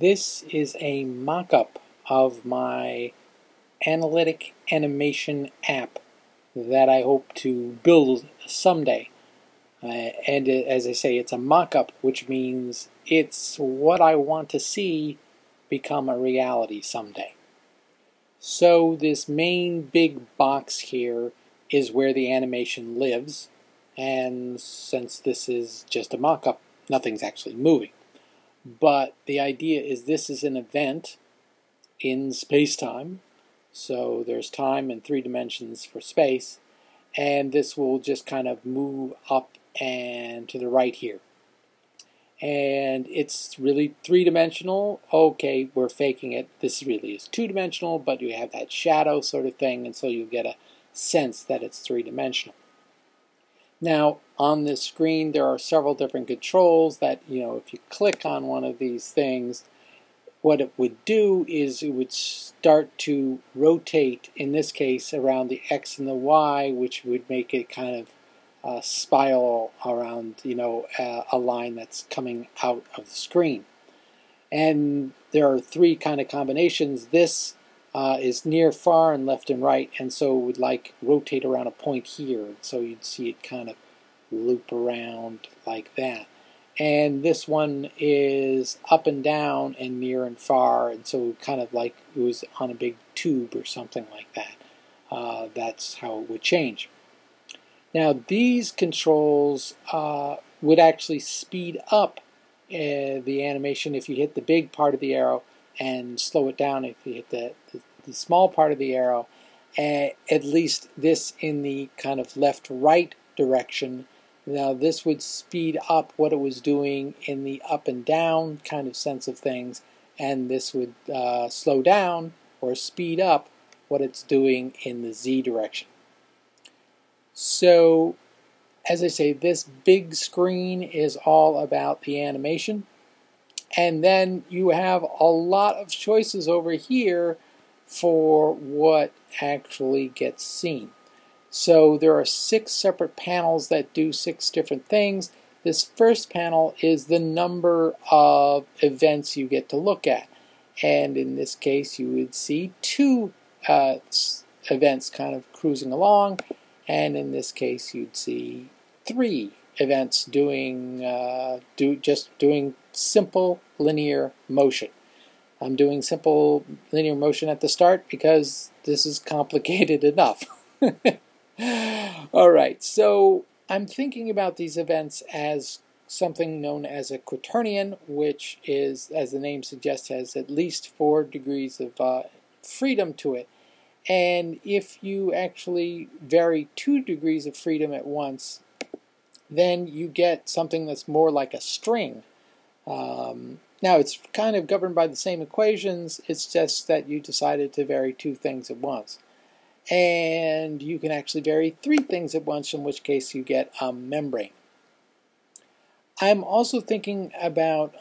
This is a mock-up of my Analytic animation app that I hope to build someday. And as I say, it's a mock-up, which means it's what I want to see become a reality someday. So this main big box here is where the animation lives, and since this is just a mock-up, nothing's actually moving. But the idea is this is an event in space-time, so there's time and 3 dimensions for space, and this will just kind of move up and to the right here. And it's really 3-dimensional. Okay, we're faking it. This really is 2-dimensional, but you have that shadow sort of thing, and so you get a sense that it's 3-dimensional. Now, on this screen, there are several different controls that, if you click on one of these things, what it would do is it would start to rotate, in this case, around the X and the Y, which would make it kind of spiral around, a line that's coming out of the screen. And there are 3 kind of combinations. This is near, far, and left and right, and so it would rotate around a point here, so you'd see it kind of loop around like that. And this one is up and down and near and far, and so kind of like it was on a big tube or something like that. That's how it would change. Now these controls would actually speed up the animation if you hit the big part of the arrow, and slow it down if you hit the small part of the arrow. At least this in the kind of left-right direction. Now this would speed up what it was doing in the up and down kind of sense of things, and this would slow down or speed up what it's doing in the Z direction. So, as I say, this big screen is all about the animation. And then you have a lot of choices over here for what actually gets seen. So there are 6 separate panels that do 6 different things. This first panel is the number of events you get to look at. And in this case, you would see 2 events kind of cruising along. And in this case, you'd see 3 events doing simple linear motion. I'm doing simple linear motion at the start because this is complicated enough. Alright, so I'm thinking about these events as something known as a quaternion, which is, as the name suggests, has at least 4 degrees of freedom to it. And if you actually vary 2 degrees of freedom at once, then you get something that's more like a string. Now it's kind of governed by the same equations, it's just that you decided to vary 2 things at once. And you can actually vary 3 things at once, in which case you get a membrane. I'm also thinking about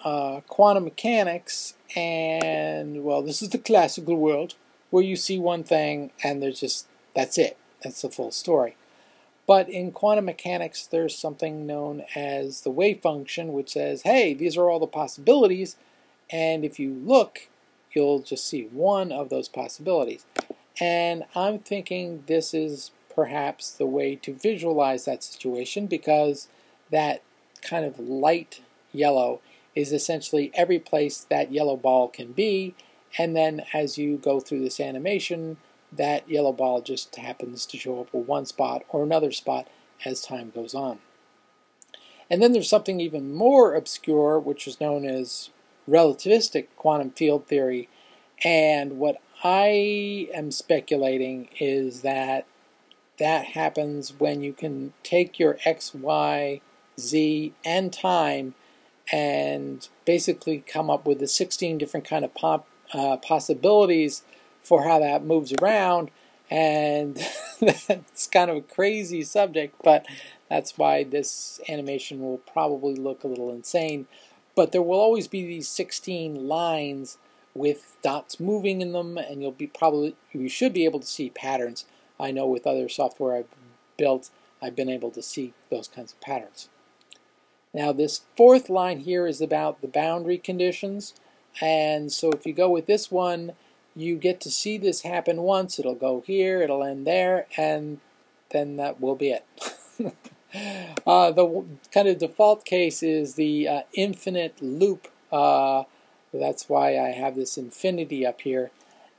quantum mechanics, and well, this is the classical world, where you see one thing and that's it. That's the full story. But in quantum mechanics, there's something known as the wave function, which says, hey, these are all the possibilities, and if you look, you'll just see one of those possibilities. And I'm thinking this is perhaps the way to visualize that situation, because that kind of light yellow is essentially every place that yellow ball can be, and then as you go through this animation, that yellow ball just happens to show up at one spot or another spot as time goes on. And then there's something even more obscure, which is known as relativistic quantum field theory. And what I am speculating is that that happens when you can take your X, Y, Z, and time and basically come up with the 16 different kind of possibilities for how that moves around, and that's kind of a crazy subject, but that's why this animation will probably look a little insane. But there will always be these 16 lines with dots moving in them, and you should be able to see patterns. I know with other software I've built, I've been able to see those kinds of patterns. Now this 4th line here is about the boundary conditions. And so if you go with this one, you get to see this happen once. It'll go here, it'll end there, and then that will be it. The kind of default case is the infinite loop. That's why I have this infinity up here.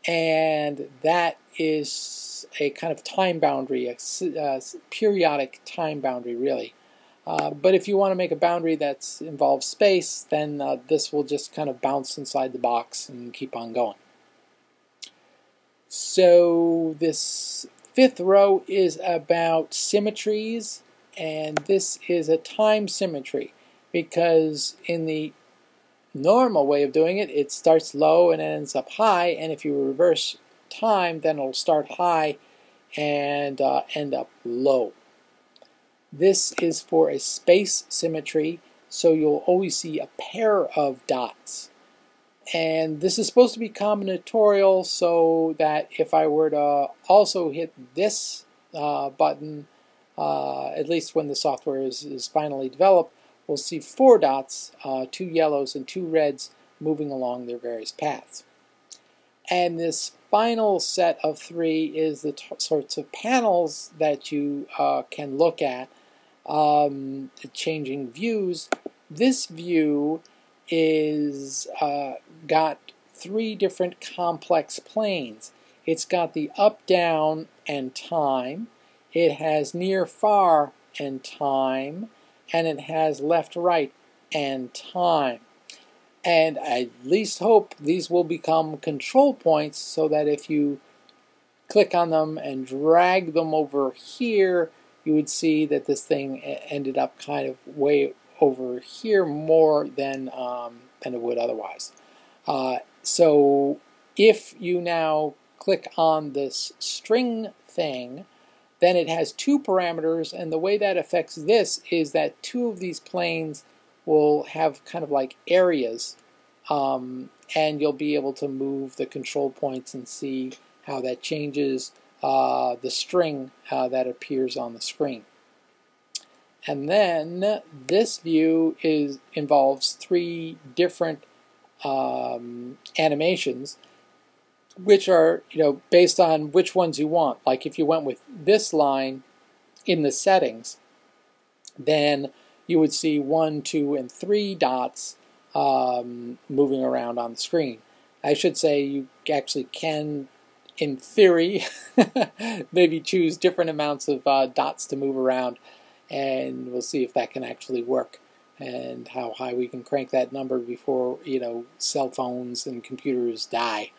And that is a kind of time boundary, a periodic time boundary, really. But if you want to make a boundary that involves space, then this will just kind of bounce inside the box and keep on going. So this fifth row is about symmetries, and this is a time symmetry, because in the normal way of doing it, it starts low and ends up high, and if you reverse time, then it'll start high and end up low. This is for a space symmetry, so you'll always see a pair of dots. And this is supposed to be combinatorial, so that if I were to also hit this button, at least when the software is finally developed, we'll see 4 dots, 2 yellows and 2 reds, moving along their various paths. And this final set of 3 is the sorts of panels that you can look at, changing views. This view is got 3 different complex planes. It's got the up, down, and time. It has near, far, and time. And it has left, right, and time. And I at least hope these will become control points, so that if you click on them and drag them over here, you would see that this thing ended up kind of way over here more than it would otherwise. So if you now click on this string thing, then it has 2 parameters, and the way that affects this is that 2 of these planes will have kind of like areas, and you'll be able to move the control points and see how that changes the string that appears on the screen. And then this view involves 3 different animations, which are, based on which ones you want. Like if you went with this line in the settings, then you would see 1, 2, and 3 dots moving around on the screen. I should say you actually can, in theory, maybe choose different amounts of dots to move around, and we'll see if that can actually work and how high we can crank that number before, cell phones and computers die.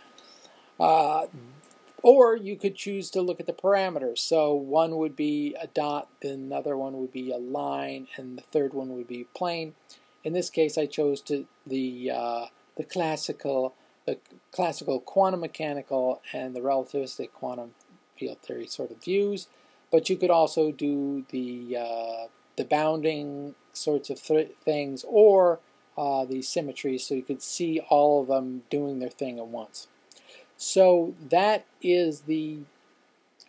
Or you could choose to look at the parameters. So one would be a dot, another one would be a line, and the third one would be plane. In this case, I chose the classical quantum mechanical and the relativistic quantum field theory sort of views. But you could also do the bounding sorts of things, or the symmetries, so you could see all of them doing their thing at once. So that is the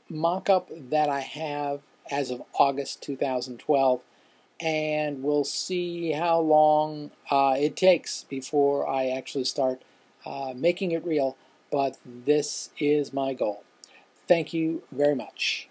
mock-up that I have as of August 2012, and we'll see how long it takes before I actually start making it real, but this is my goal. Thank you very much.